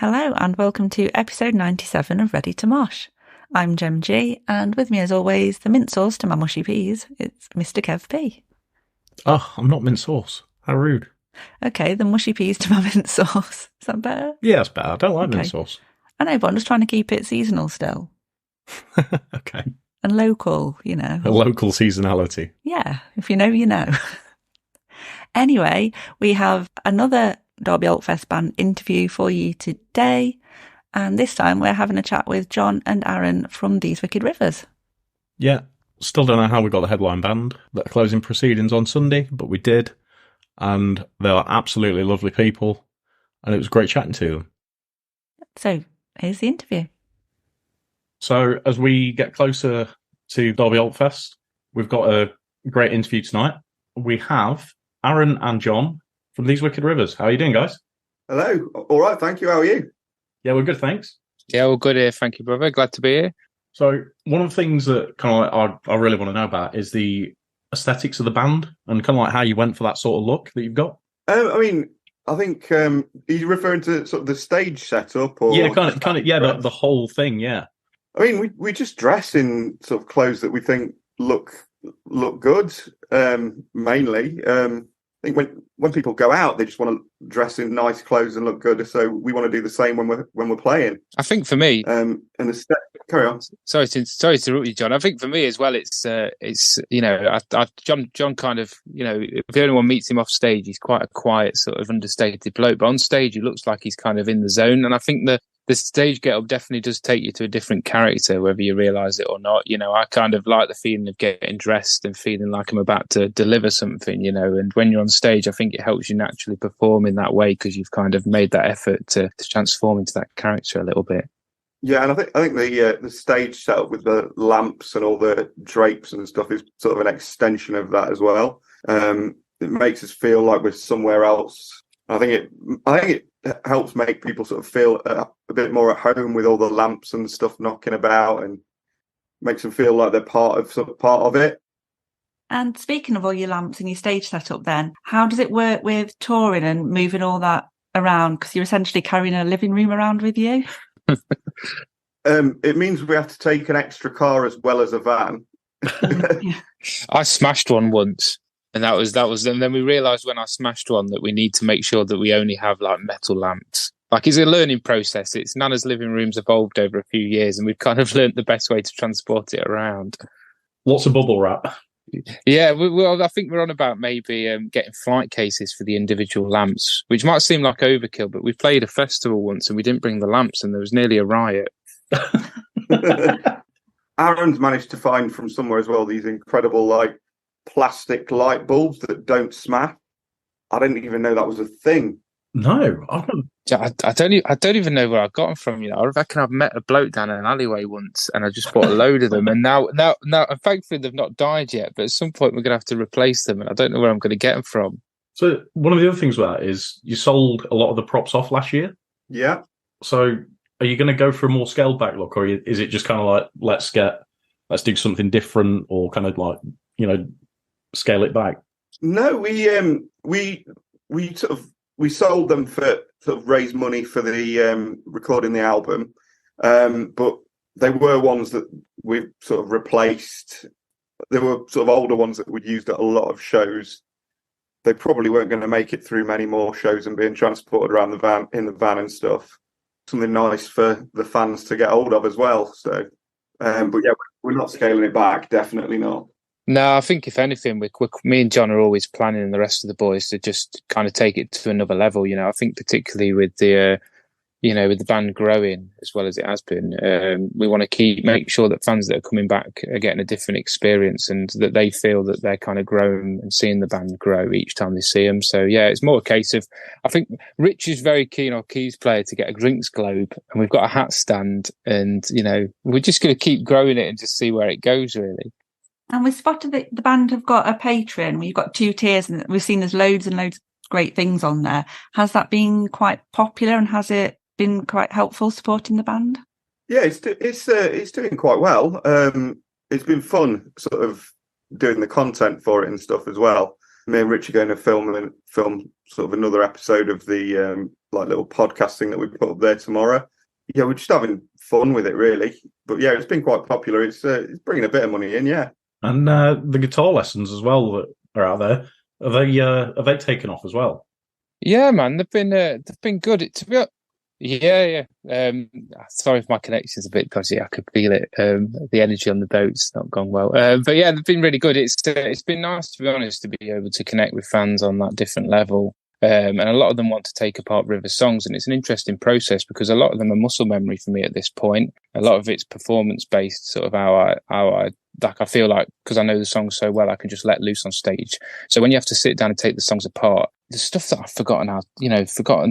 Hello and welcome to episode 97 of Ready to Mosh. I'm Gem G, and with me as always, the mint sauce to my mushy peas, it's Mr. Kev P. Oh, I'm not mint sauce. How rude. Okay, the mushy peas to my mint sauce. Is that better? Yeah, that's better. I don't like mint Okay. sauce. I know, but I'm just trying to keep it seasonal still. Okay. And local, you know. A local seasonality. Yeah, if you know, you know. Anyway, we have another Derby Altfest band interview for you today. And this time we're having a chat with John and Arran from These Wicked Rivers. Yeah, still don't know how we got the headline band that are closing proceedings on Sunday, but we did. And they are absolutely lovely people. And it was great chatting to them. So here's the interview. So as we get closer to Derby Altfest, we've got a great interview tonight. We have Arran and John from These Wicked Rivers. How are you doing, guys? Hello. All right, thank you. How are you? Yeah, we're good, thanks. Yeah, all good here. Thank you, brother. Glad to be here. So one of the things that kind of like I really want to know about is the aesthetics of the band and kind of like how you went for that sort of look that you've got. I think are you referring to sort of the stage setup, or yeah, kind of, yeah, the whole thing, yeah. I mean, we just dress in sort of clothes that we think look good, mainly. I think when people go out, they just want to dress in nice clothes and look good. So we want to do the same when we're playing. I think for me, and carry on. Sorry to interrupt you, John. I think for me as well, it's you know, John kind of, you know, if anyone meets him off stage, he's quite a quiet sort of understated bloke, but on stage he looks like he's kind of in the zone. And I think the stage get up definitely does take you to a different character, whether you realise it or not. You know, I kind of like the feeling of getting dressed and feeling like I'm about to deliver something, you know, and when you're on stage, I think it helps you naturally perform in that way because you've kind of made that effort to transform into that character a little bit. Yeah, and I think the stage setup with the lamps and all the drapes and stuff is sort of an extension of that as well. It makes us feel like we're somewhere else. I think it helps make people sort of feel a bit more at home with all the lamps and stuff knocking about, and makes them feel like they're part of it. And speaking of all your lamps and your stage setup, then how does it work with touring and moving all that around? Because you're essentially carrying a living room around with you. It means we have to take an extra car as well as a van. I smashed one once. And that was, and then we realised when I smashed one that we need to make sure that we only have like metal lamps. Like it's a learning process. It's Nana's living room's evolved over a few years, and we've kind of learnt the best way to transport it around. Lots of bubble wrap. Yeah, well, I think we're on about maybe getting flight cases for the individual lamps, which might seem like overkill, but we played a festival once and we didn't bring the lamps, and there was nearly a riot. Aaron's managed to find from somewhere as well these incredible like plastic light bulbs that don't smash. I didn't even know that was a thing. No, I don't even know where I got them from. You know, I reckon I've met a bloke down an alleyway once, and I just bought a load of them. And now, thankfully, they've not died yet. But at some point, we're going to have to replace them, and I don't know where I'm going to get them from. So one of the other things with that is you sold a lot of the props off last year. Yeah. So are you going to go for a more scaled back look, or is it just kind of like let's do something different, or kind of like, you know, scale it back? No, we sold them for sort of raise money for the recording the album, but they were ones that we've sort of replaced. They were sort of older ones that we'd used at a lot of shows. They probably weren't going to make it through many more shows and being transported around in the van and stuff. Something nice for the fans to get hold of as well. So, but yeah, we're not scaling it back. Definitely not. No, I think if anything, me and John are always planning, and the rest of the boys, to just kind of take it to another level. You know, I think particularly with the, you know, with the band growing as well as it has been, we want to make sure that fans that are coming back are getting a different experience, and that they feel that they're kind of growing and seeing the band grow each time they see them. So yeah, it's more a case of, I think Rich is very keen, our keys player, to get a drinks globe, and we've got a hat stand, and you know, we're just going to keep growing it and just see where it goes, really. And we spotted that the band have got a Patreon. We've got 2 tiers, and we've seen there's loads and loads of great things on there. Has that been quite popular, and has it been quite helpful supporting the band? Yeah, it's doing quite well. It's been fun, sort of doing the content for it and stuff as well. Me and Rich are going to film sort of another episode of the like little podcast thing that we put up there tomorrow. Yeah, we're just having fun with it, really. But yeah, it's been quite popular. It's bringing a bit of money in, yeah. And the guitar lessons as well that are out there, are they taken off as well? Yeah, man, they've been good. Yeah. Sorry if my connection's a bit dodgy. I could feel it. The energy on the boat's not gone well. But yeah, they've been really good. It's been nice, to be honest, to be able to connect with fans on that different level. And a lot of them want to take apart River songs, and it's an interesting process because a lot of them are muscle memory for me at this point. A lot of it's performance based, sort of how I like. I feel like because I know the songs so well, I can just let loose on stage. So when you have to sit down and take the songs apart, the stuff that I've forgotten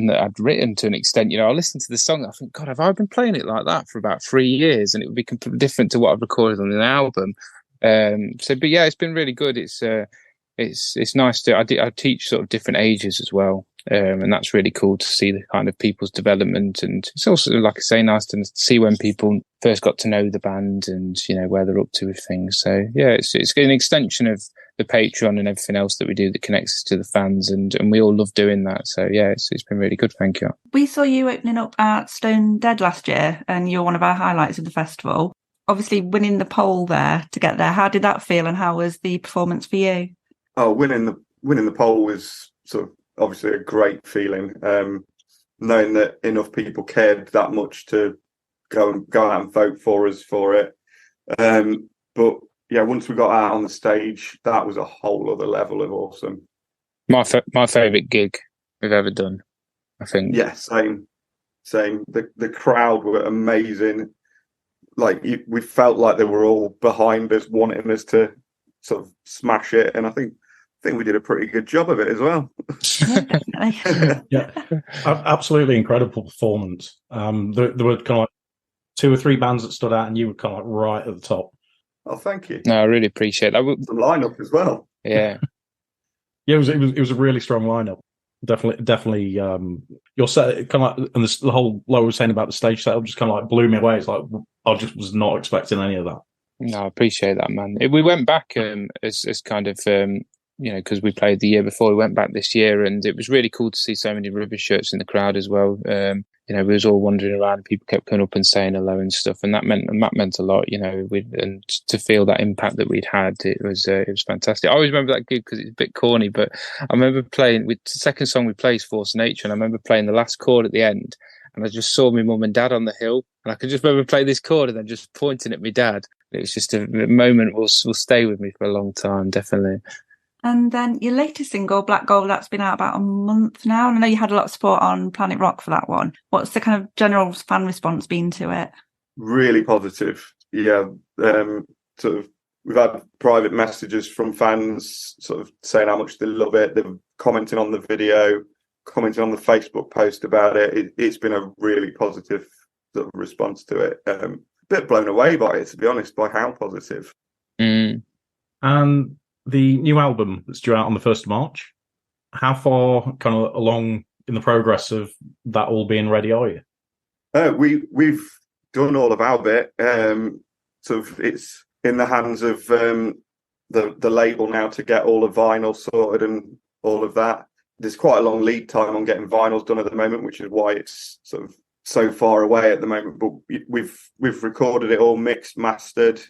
that I'd written to an extent. I listen to the song, I think, God, have I been playing it like that for about 3 years? And it would be completely different to what I've recorded on an album. But yeah, it's been really good. It's nice to I teach sort of different ages as well, and that's really cool to see the kind of people's development. And it's also, like I say, nice to see when people first got to know the band and where they're up to with things. So yeah, it's an extension of the Patreon and everything else that we do that connects us to the fans, and we all love doing that. So yeah, it's been really good. Thank you. We saw you opening up at Stone Dead last year, and you're one of our highlights of the festival. Obviously, winning the poll there to get there, how did that feel, and how was the performance for you? Oh, winning the poll was sort of obviously a great feeling. Knowing that enough people cared that much to go out and vote for us for it. But yeah, once we got out on the stage, that was a whole other level of awesome. My favourite gig we've ever done, I think. Yeah, same. The crowd were amazing. Like we felt like they were all behind us, wanting us to sort of smash it, and I think we did a pretty good job of it as well. Yeah, definitely. Yeah, absolutely incredible performance. There were kind of like 2 or 3 bands that stood out, and you were kind of like right at the top. Oh, thank you. No, I really appreciate that. The lineup as well. Yeah, Yeah, it was a really strong lineup. Definitely. Your set kind of like, and the whole Laura was saying about the stage setup just kind of like blew me away. It's like I just was not expecting any of that. No, I appreciate that, man. We went back as kind of because we played the year before. We went back this year, and it was really cool to see so many River shirts in the crowd as well. We was all wandering around, and people kept coming up and saying hello and stuff, and that meant a lot. And to feel that impact that we'd had, it was fantastic. I always remember that gig because it's a bit corny, but I remember playing with the second song we played, Force Nature, and I remember playing the last chord at the end, and I just saw my mum and dad on the hill, and I could just remember playing this chord and then just pointing at my dad. It was just a moment will stay with me for a long time, definitely. And then your latest single, Black Gold, that's been out about a month now. And I know you had a lot of support on Planet Rock for that one. What's the kind of general fan response been to it? Really positive. Yeah. Sort of, we've had private messages from fans sort of saying how much they love it. They're commenting on the video, commenting on the Facebook post about it. It's been a really positive sort of response to it. A bit blown away by it, to be honest, by how positive. Mm. And the new album that's due out on the 1st of March, how far kind of along in the progress of that all being ready are you? We've done all of our bit. So it's in the hands of the label now to get all the vinyl sorted and all of that. There's quite a long lead time on getting vinyls done at the moment, which is why it's sort of so far away at the moment. But we've recorded it all, mixed, mastered,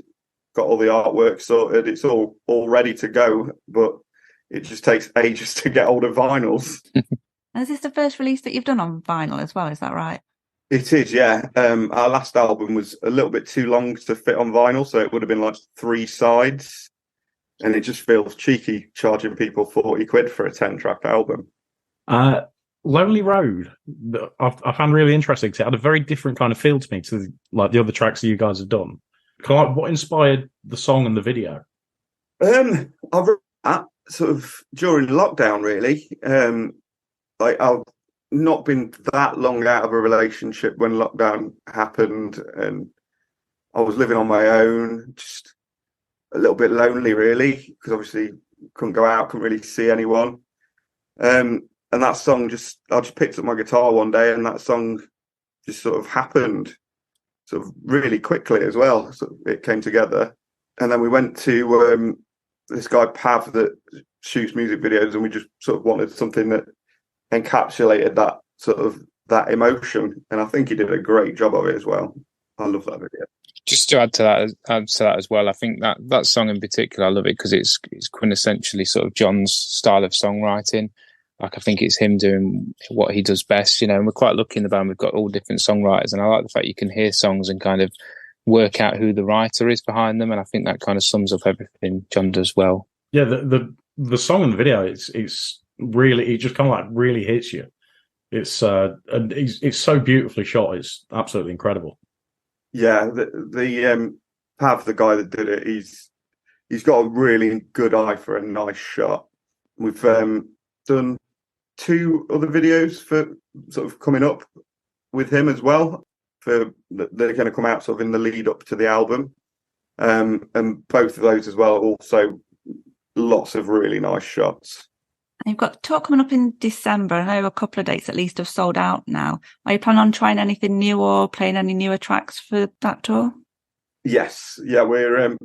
got all the artwork sorted. It's all ready to go, but it just takes ages to get all the vinyls. And is this the first release that you've done on vinyl as well? Is that right? It is, yeah. Our last album was a little bit too long to fit on vinyl, so it would have been like 3 sides, and it just feels cheeky charging people 40 quid for a 10-track album. Lonely Road, I found really interesting because it had a very different kind of feel to me to like the other tracks that you guys have done. What inspired the song and the video? I wrote that sort of during lockdown, really. I've not been that long out of a relationship when lockdown happened, and I was living on my own, just a little bit lonely, really, because obviously couldn't go out, couldn't really see anyone. And that song I just picked up my guitar one day, and that song just sort of happened. Sort of really quickly as well. So it came together. And then we went to this guy, Pav, that shoots music videos, and we just sort of wanted something that encapsulated that sort of that emotion, and I think he did a great job of it as well. I love that video. Just to add to that as well, I think that song in particular, I love it because it's quintessentially sort of John's style of songwriting. Like, I think it's him doing what he does best, and we're quite lucky in the band. We've got all different songwriters, and I like the fact you can hear songs and kind of work out who the writer is behind them. And I think that kind of sums up everything John does well. Yeah, the song in the video, it's really, it just kind of like really hits you. It's so beautifully shot. It's absolutely incredible. Yeah, the Pav, the guy that did it, he's got a really good eye for a nice shot. We've done 2 other videos for sort of coming up with him as well. They're going to come out sort of in the lead up to the album, and both of those as well. Also, lots of really nice shots. And you've got tour coming up in December. I know a couple of dates at least have sold out now. Are you planning on trying anything new or playing any newer tracks for that tour? Yes, yeah, we're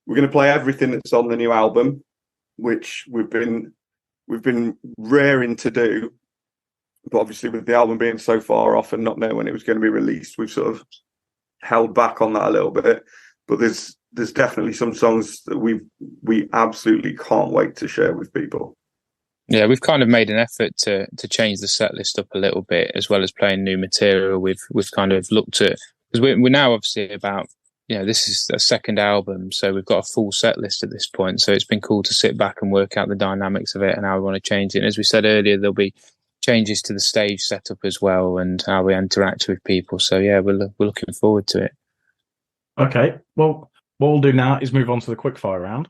going to play everything that's on the new album, which we've been raring to do. But obviously, with the album being so far off and not knowing when it was going to be released, we've sort of held back on that a little bit. But there's definitely some songs that we absolutely can't wait to share with people. Yeah, we've kind of made an effort to change the set list up a little bit, as well as playing new material. We've kind of looked at, because we're now obviously about, this is a second album, so we've got a full set list at this point. So it's been cool to sit back and work out the dynamics of it and how we want to change it. And as we said earlier, there'll be changes to the stage setup as well and how we interact with people. So yeah, we're looking forward to it. Okay, well, what we'll do now is move on to the quickfire round.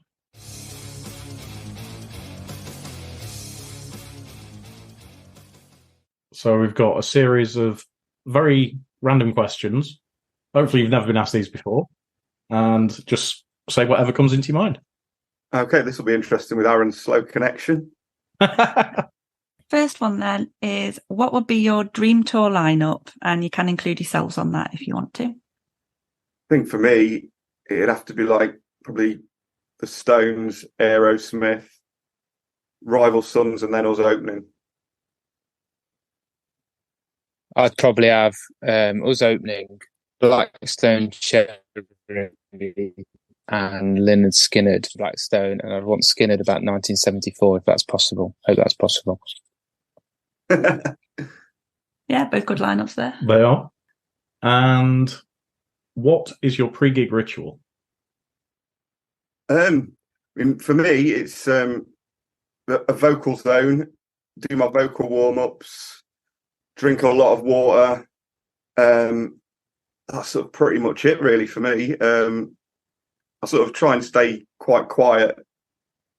So we've got a series of very random questions. Hopefully you've never been asked these before. And just say whatever comes into your mind. Okay, this will be interesting with Aaron's slow connection. First one then is, what would be your dream tour lineup? And you can include yourselves on that if you want to. I think for me, it'd have to be like probably the Stones, Aerosmith, Rival Sons, and then us opening. I'd probably have us opening, Blackstone, Cherry, and Lynyrd Skynyrd, Blackstone, and I'd want Skynyrd about 1974 if that's possible. Hope that's possible. Yeah, both good lineups there. They are. And what is your pre-gig ritual? For me, it's a vocal zone, do my vocal warm-ups, drink a lot of water. That's sort of pretty much it, really, for me. I sort of try and stay quite quiet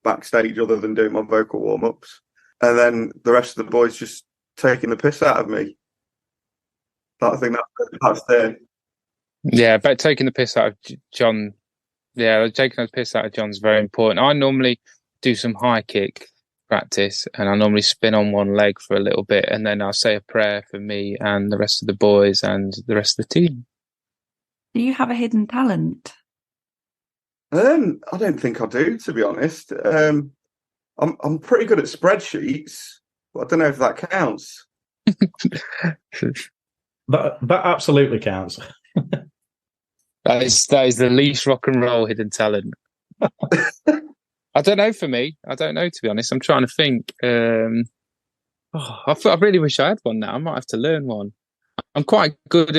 backstage other than doing my vocal warm-ups. And then the rest of the boys just taking the piss out of me. I think that's there. Yeah, but taking the piss out of John. Yeah, taking the piss out of John's very important. I normally do some high kick practice, and I normally spin on one leg for a little bit, and then I'll say a prayer for me and the rest of the boys and the rest of the team. Do you have a hidden talent? I don't think I do, to be honest. I'm pretty good at spreadsheets, but I don't know if that counts. That absolutely counts. That is the least rock and roll hidden talent. I don't know, for me. I don't know, to be honest. I'm trying to think. I really wish I had one now. I might have to learn one. I'm quite good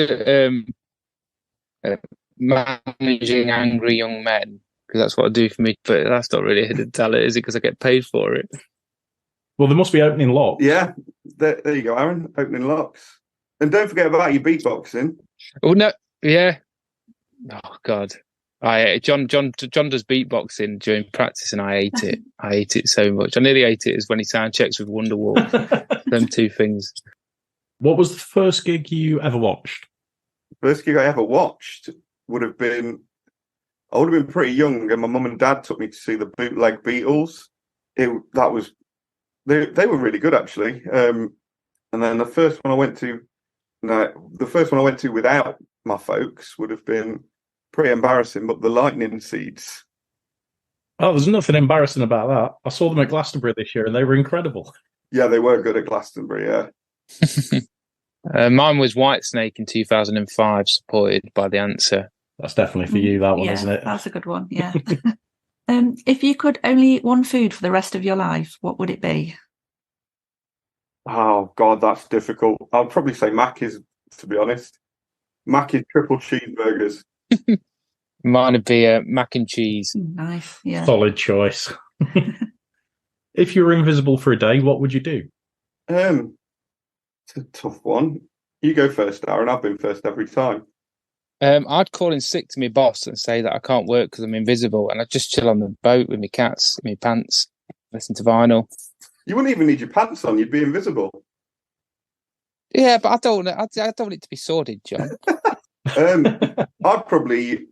at managing angry young men, because that's what I do for me. But that's not really a hidden talent, is it? Because I get paid for it. Well, there must be opening locks. Yeah, there you go, Aaron. Opening locks. And don't forget about your beatboxing. Oh, no. Yeah. Oh, God. John does beatboxing during practice, and I hate it. I hate it so much. I nearly hate it as when he sound checks with Wonderwall. Them two things. What was the first gig you ever watched? First gig I ever watched would have been, I would have been pretty young, and my mum and dad took me to see the bootleg Beatles. They were really good, actually. And then the first one I went to without my folks would have been pretty embarrassing, but the Lightning Seeds. Oh, there's nothing embarrassing about that. I saw them at Glastonbury this year, and they were incredible. Yeah, they were good at Glastonbury, yeah. Mine was Whitesnake in 2005, supported by The Answer. That's definitely for you, that one, isn't it? That's a good one, yeah. If you could only eat one food for the rest of your life, what would it be? Oh, God, that's difficult. I'd probably say Mackey's, to be honest. Mackey's triple cheeseburgers. Mine would be mac and cheese. Nice, yeah. Solid choice. If you were invisible for a day, what would you do? It's a tough one. You go first, Aaron. I've been first every time. I'd call in sick to my boss and say that I can't work because I'm invisible, and I'd just chill on the boat with my cats, my pants, listen to vinyl. You wouldn't even need your pants on. You'd be invisible. Yeah, but I don't want it to be sordid, John. I'd probably,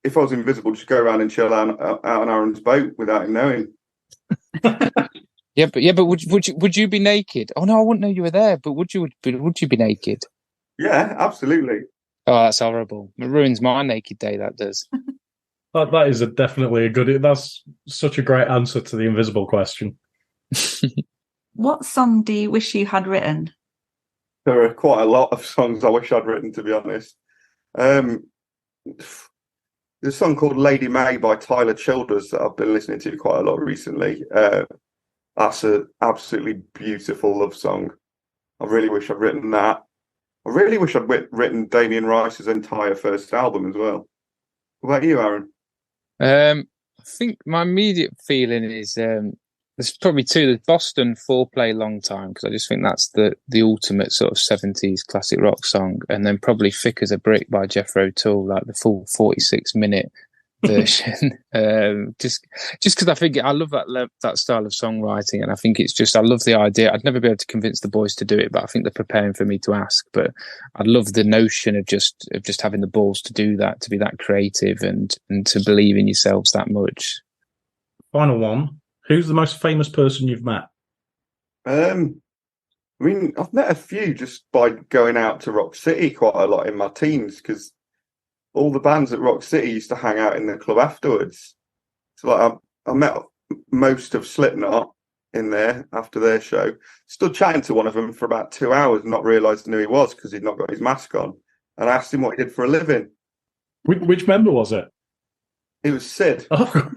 if I was invisible, just go around and chill out on Aaron's boat without him knowing. Yeah, but would you be naked? Oh no, I wouldn't know you were there. But would you be naked? Yeah, absolutely. Oh, that's horrible. It ruins my naked day. That does. That is definitely a good. That's such a great answer to the invisible question. What song do you wish you had written? There are quite a lot of songs I wish I'd written, to be honest. There's a song called Lady May by Tyler Childers that I've been listening to quite a lot recently. That's an absolutely beautiful love song. I really wish I'd written that. I really wish I'd written Damien Rice's entire first album as well. What about you, Aaron? I think my immediate feeling is there's probably two. The Boston Foreplay Long Time, because I just think that's the ultimate sort of 70s classic rock song, and then probably Thick as a Brick by Jethro Tull, like the full 46-minute version. Just because I think I love that style of songwriting, and I think it's just I love the idea. I'd never be able to convince the boys to do it, but I think they're preparing for me to ask. But I love the notion of just having the balls to do that, to be that creative, and to believe in yourselves that much. Final one. Who's the most famous person you've met? I mean, I've met a few just by going out to Rock City quite a lot in my teens, because all the bands at Rock City used to hang out in the club afterwards. So like I met most of Slipknot in there after their show. Stood chatting to one of them for about 2 hours, not realising who he was because he'd not got his mask on. And I asked him what he did for a living. Which member was it? It was Sid. Oh.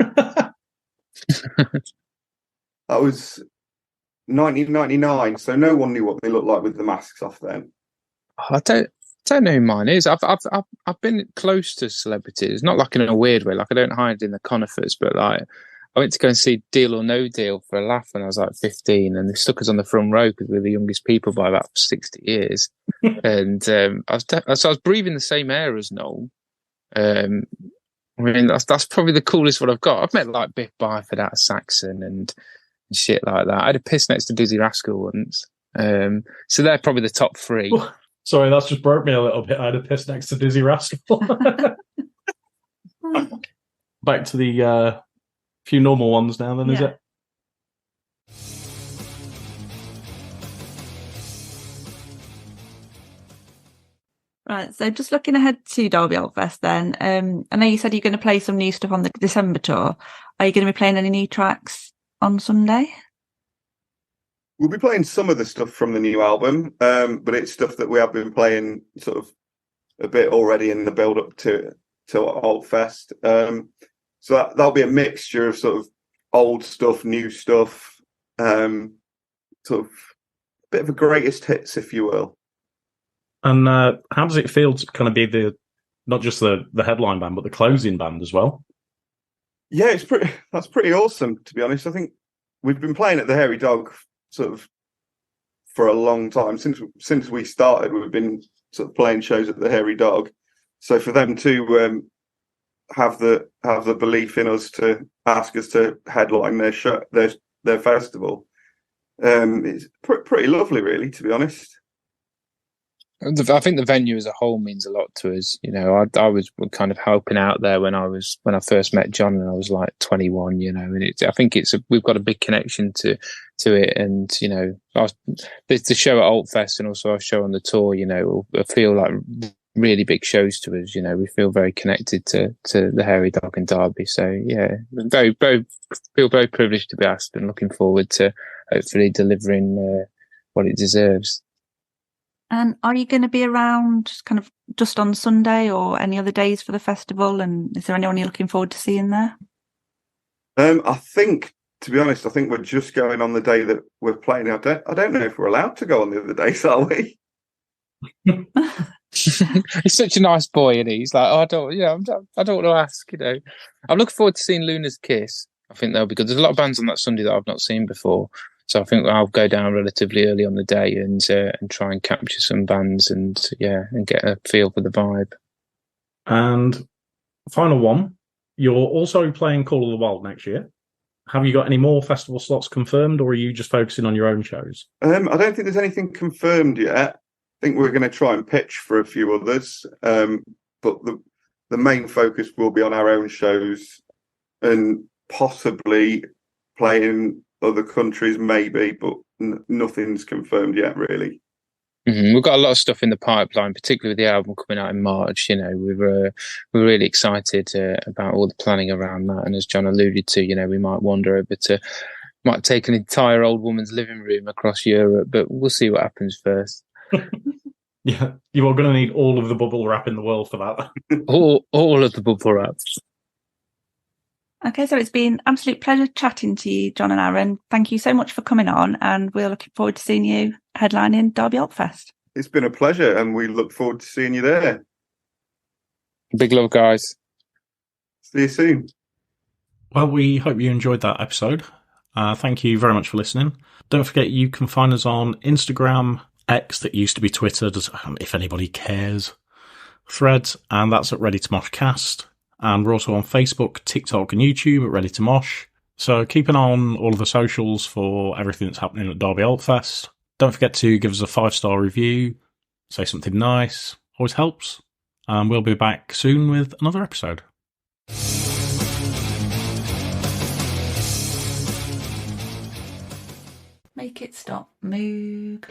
That was 1999, so no one knew what they looked like with the masks off then. I don't know who mine is. I've been close to celebrities, not like in a weird way. Like I don't hide in the conifers, but like I went to go and see Deal or No Deal for a laugh when I was like 15, and they stuck us on the front row because we were the youngest people by about 60 years. And I was breathing the same air as Noel. I mean, that's probably the coolest one I've got. I've met like Biff Byford out of Saxon and shit like that. I had a piss next to Dizzy Rascal once. So they're probably the top three. Sorry, that's just broke me a little bit. I had a piss next to Dizzy Rascal. Back to the few normal ones now, then, is it? Right, so just looking ahead to Derby Alt Fest then, I know you said you're going to play some new stuff on the December tour. Are you going to be playing any new tracks on Sunday? We'll be playing some of the stuff from the new album, but it's stuff that we have been playing sort of a bit already in the build-up to Alt Fest. So that'll be a mixture of sort of old stuff, new stuff, sort of a bit of a greatest hits, if you will. And how does it feel to kind of be not just the headline band, but the closing band as well? Yeah, that's pretty awesome, to be honest. I think we've been playing at the Hairy Dog sort of for a long time. Since we started, we've been sort of playing shows at the Hairy Dog. So for them to have the belief in us to ask us to headline their show, their festival, it's pretty lovely, really, to be honest. I think the venue as a whole means a lot to us. You know, I was kind of helping out there when I first met John, and I was like 21. You know, and I think we've got a big connection to it. And you know, the show at Alt Fest and also our show on the tour, you know, will feel like really big shows to us. You know, we feel very connected to the Hairy Dog in Derby. So yeah, feel very privileged to be asked, and looking forward to hopefully delivering what it deserves. And are you going to be around kind of just on Sunday or any other days for the festival? And is there anyone you're looking forward to seeing there? I think, to be honest, I think we're just going on the day that we're playing. I don't know if we're allowed to go on the other days, are we? He's such a nice boy, and he's like, I don't want to ask. I'm looking forward to seeing Luna's Kiss. I think that'll be good. There's a lot of bands on that Sunday that I've not seen before, so I think I'll go down relatively early on the day and try and capture some bands and get a feel for the vibe. And final one, you're also playing Call of the Wild next year. Have you got any more festival slots confirmed, or are you just focusing on your own shows? I don't think there's anything confirmed yet. I think we're going to try and pitch for a few others, but the main focus will be on our own shows and possibly playing other countries, maybe, but nothing's confirmed yet, really. Mm-hmm. We've got a lot of stuff in the pipeline, particularly with the album coming out in March. We're really excited about all the planning around that. And as John alluded to, we might wander over might take an entire old woman's living room across Europe, but we'll see what happens first. Yeah, you are going to need all of the bubble wrap in the world for that. all of the bubble wrap. Okay, so it's been an absolute pleasure chatting to you, John and Arran. Thank you so much for coming on, and we're looking forward to seeing you headlining Derby Alt Fest. It's been a pleasure, and we look forward to seeing you there. Big love, guys. See you soon. Well, we hope you enjoyed that episode. Thank you very much for listening. Don't forget you can find us on Instagram, X, that used to be Twitter, if anybody cares, Threads, and that's at Ready to Mosh Cast. And we're also on Facebook, TikTok, and YouTube at Ready to Mosh. So keep an eye on all of the socials for everything that's happening at Derby Alt Fest. Don't forget to give us a 5-star review, say something nice, always helps. And we'll be back soon with another episode. Make it stop, Moog.